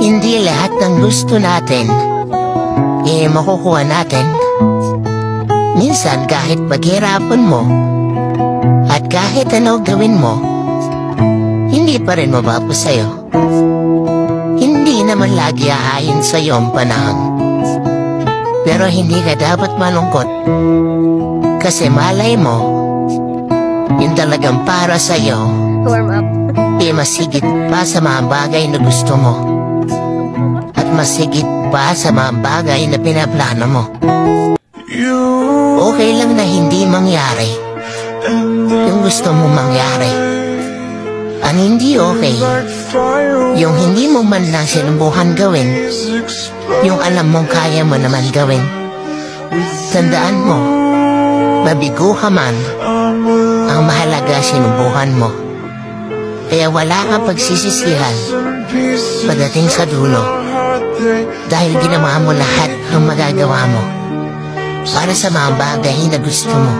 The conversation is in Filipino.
Hindi lahat ng gusto natin makukuha natin. Minsan kahit paghirapan mo at kahit ano gawin mo, hindi pa rin mabapo sa'yo. Hindi naman lagi ahayin sa'yo ang panahon. Pero hindi ka dapat malungkot, kasi malay mo yung talagang para sa'yo masigit pa sa mga bagay na gusto mo, at masigit pa sa mga bagay na pinaplano mo. Okay lang na hindi mangyari yung gusto mo mangyari. Ang hindi okay, yung hindi mo man lang sinubukan gawin yung alam mong kaya mo naman gawin. Tandaan mo, mabigo ka man, ang mahalaga sinubukan mo. Kaya wala kang pagsisisihan pagdating sa dulo, dahil ginawa mo lahat ng magagawa mo para sa mga bagay na gusto mo.